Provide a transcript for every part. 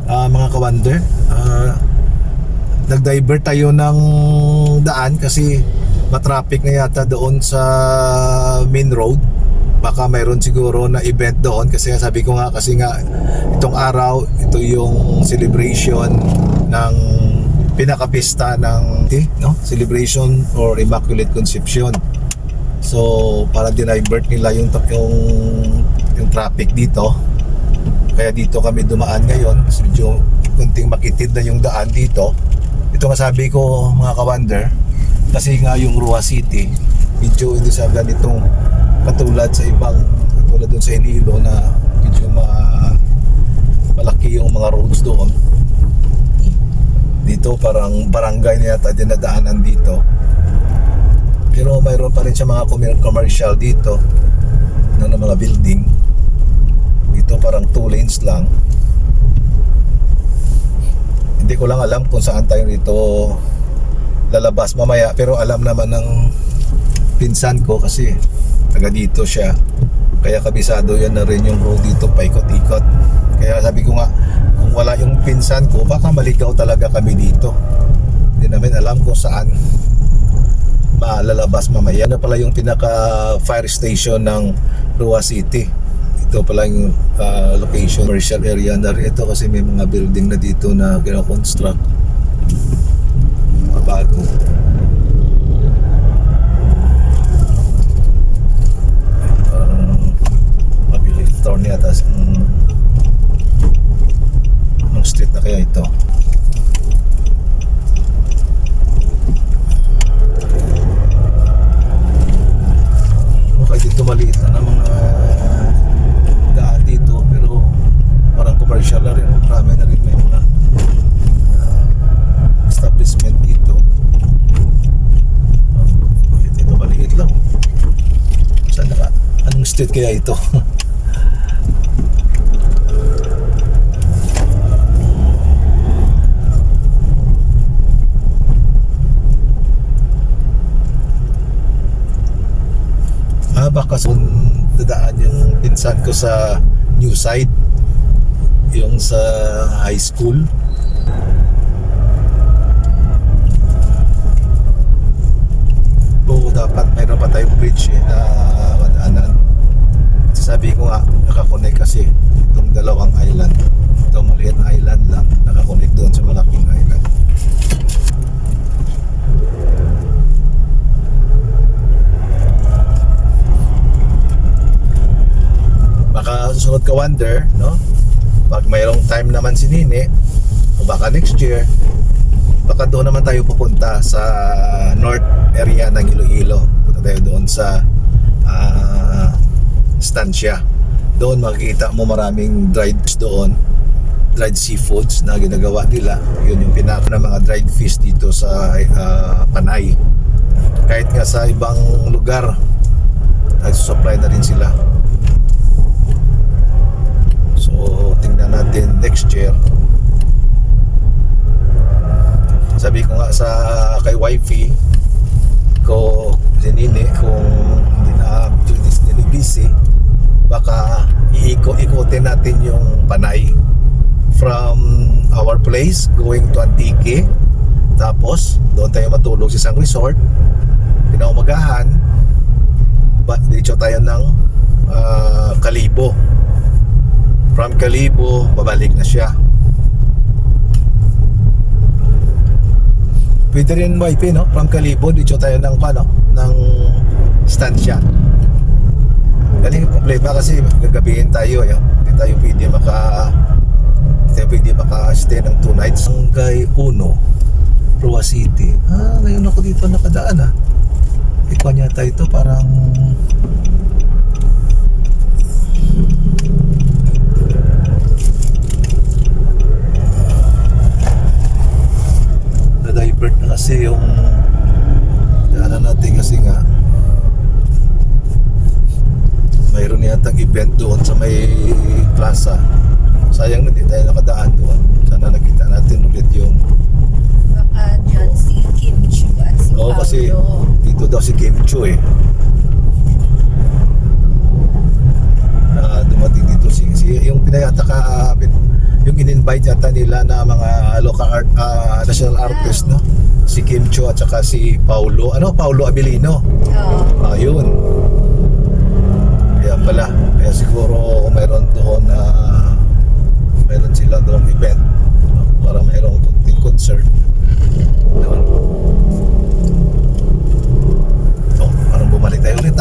mga kawander, nag-divert tayo ng daan kasi matraffic na yata doon sa main road. Baka mayroon siguro na event doon kasi sabi ko nga, kasi nga itong araw ito yung celebration ng pinakapista ng celebration for Immaculate Conception. So para dinivert nila yung traffic dito, kaya dito kami dumaan ngayon. Medyo kunting makitid na yung daan dito. Ito nga sabi ko mga kawander, kasi nga yung Rua City medyo hindi sa ganitong katulad sa ibang, katulad doon sa Iloilo na medyo malaki yung mga roads doon. Dito parang barangay na yata dinadaanan dito, pero mayroon pa rin siya mga commercial dito ng mga building. Dito parang 2 lanes lang. Hindi ko lang alam kung saan tayo dito lalabas mamaya, pero alam naman ng pinsan ko kasi taga dito siya, kaya kabisado yan na rin yung road dito, paikot-ikot. Kaya sabi ko nga, kung wala yung pinsan ko, baka maligaw talaga kami dito. Hindi namin alam kung saan malalabas mamaya. Na pala yung pinaka fire station ng Rua City. Ito pala yung location, commercial area na rin ito kasi may mga building na dito na gina-construct, mga bago. Town yata ng street na kaya ito. Okay, dito maliit na ng mga daan dito, pero parang commercial na rin. Marami na rin may mga establishment dito. Okay, dito maliit lang. Saan na ka? Anong street kaya ito? Baka dadaan yung pinsan ko sa new side, yung sa high school. Dapat mayroon pa tayong bridge na madaanan. Sabi ko nga, nakakonect kasi itong dalawang island. Itong maliit na island lang, nakakonect doon sa malaking island. Baka susunod ka wonder, no? Pag mayroong time naman si Nini, o baka next year, baka doon naman tayo pupunta sa north area ng Iloilo. Punta tayo doon sa Estancia. Doon makikita mo maraming dried doon, dried seafoods na ginagawa nila. Yun yung pinaka ng mga dried fish dito sa Panay. Kahit nga sa ibang lugar, nagsusupply na rin sila. So tingnan natin next year. Sabi ko nga sa kay wifey ko, si Nini, kung hindi na busy, baka iikutin natin yung Panay from our place going to Antique. Tapos doon tayo matulog sa isang resort. Kinaumagahan, dito tayo ng Kalibo. From Kalibo, babalik na siya. Pwede rin wifi, no? From Kalibo, dito tayo ng Estancia. Galing problema kasi gagabihin tayo, hindi tayo pwede maka-stay ng 2 nights. Hanggang Uno, Rua City. Ngayon ako dito nakadaan, Ikwa yata ito, parang na-divert na kasi yung daanan natin kasi nga mayroon yatang event doon sa may plaza. Sayang hindi tayo nakadaan doon. Sana nakita natin ulit yung baka dyan si Kim Chu at si Paolo. kasi dito daw si Kim Chu dumating dito yung yung in-invite yata nila na mga local art, national artist, no? Si Kim Chiu at saka si Paulo Abilino. Oo. Ayun. Kaya pala. Kaya siguro mayroon doon na mayroon sila doon event, no? Para mayroong kunting concert doon. So, parang bumalik tayo ulit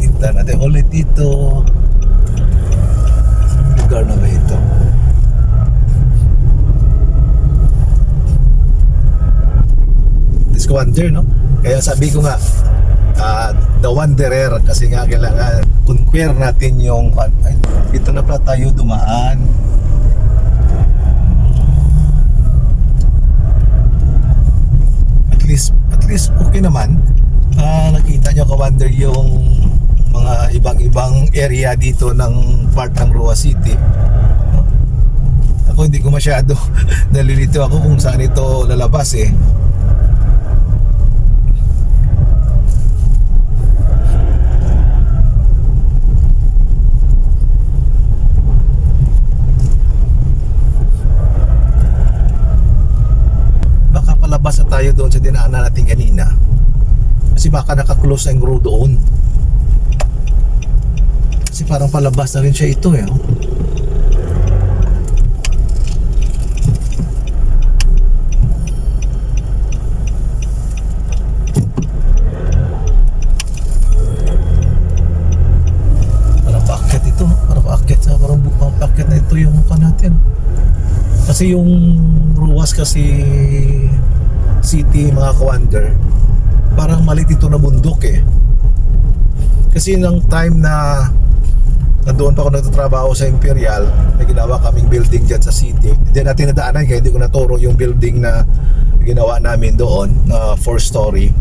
Kita natin ulit dito. Saan lugar na ba ito? Disco Wonder, no? Kaya sabi ko nga, the Wanderer, kasi nga kailangan conquer natin yung ay, dito na pala tayo dumaan. At least okay naman. Nakita nyo ka-wonder yung mga ibang area dito ng part ng Roa City, no? Ako hindi ko masyado nalilito ako kung saan ito lalabas Baka palabas na tayo doon sa dinaanan natin kanina, kasi baka naka-close ang road doon. Kasi parang palabas na rin siya ito oh. Parang paakyat ito. Parang bukang paakyat na ito yung mukha natin. Kasi yung Ruas kasi city, mga ka-wonder, parang malit ito na bundok Kasi nang time na nandoon pa ako nagtatrabaho sa Imperial, may ginawa kaming building dyan sa city. Hindi natin nadaanan kaya hindi ko naturo yung building na ginawa namin doon, na 4-story,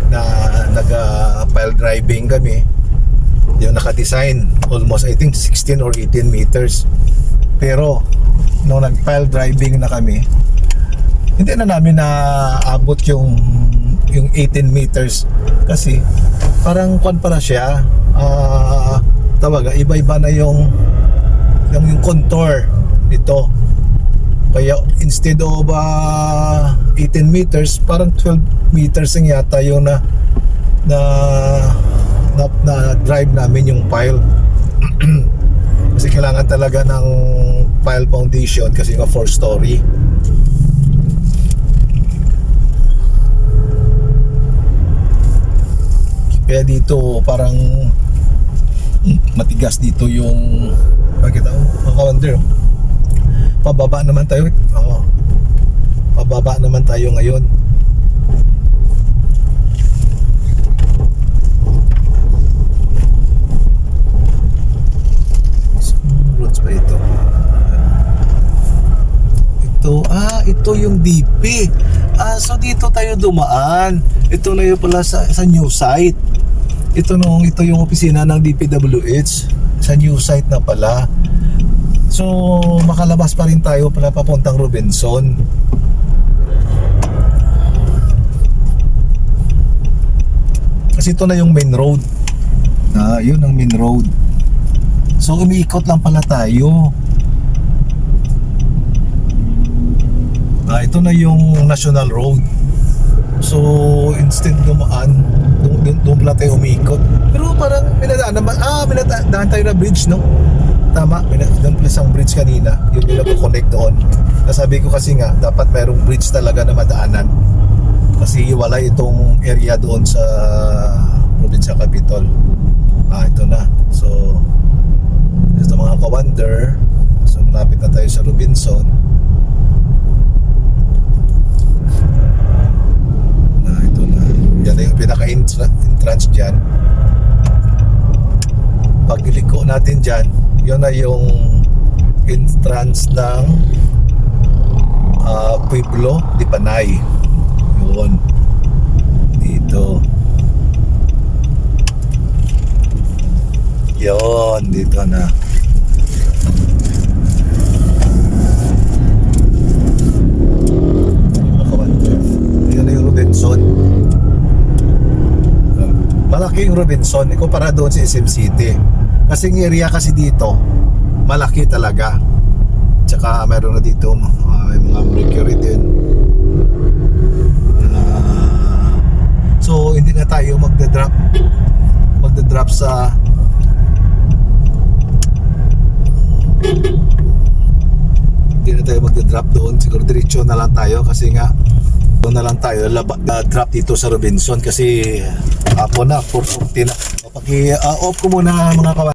na nag-pile driving kami. Yung naka-design almost I think 16 or 18 meters. Pero nung nag-pile driving na kami, hindi na namin naabot yung 18 meters kasi parang kwan pala siya, iba-iba na yung contour nito. Kaya instead of 18 meters, parang 12 meters ang yata yung na drive namin yung pile. Kasi kailangan talaga ng pile foundation kasi nga 4-story. Kaya dito parang matigas dito yung makita mo, maka-wonder. Pababa naman tayo. Pababa naman tayo ngayon. Roads ba ito? Ito yung DP. So dito tayo dumaan. Ito na yung pala sa new site. Ito yung opisina ng DPWH sa new site na pala. So makalabas pa rin tayo pala papuntang Robinson. Kasi ito na yung main road. Yun ang main road. So umiikot lang pala tayo. Ito na yung national road. So instead dumaan, doon pala tayo umiikot. Pero parang minadaan naman, minadaan tayo na bridge, no? Tama, doon pala isang bridge kanina. Yun yung nag-connect doon. Nasabi ko kasi nga, dapat mayroong bridge talaga na madaanan. Kasi wala itong area doon sa probinsya capital. Ito na. So ito mga ka-wonder. So malapit na tayo sa Robinson. Ito na. Yan na yung pinaka-entrance dyan. Pag iliko natin dyan, yun na yung entrance ng Pueblo de Panay. Yun. Dito. Yun. Dito na. Yan na yung Robinson. Malaki yung Robinson kumpara doon sa SM City. Kasi yung area kasi dito malaki talaga. Tsaka meron na dito may mga mercury din. So hindi na tayo magda-drop sa hindi na tayo magda-drop doon. Siguro diretso na lang tayo kasi nga doon na lang tayo drop dito sa Robinson kasi hapon na 4:40 na. Paki-off ko muna mga kawan.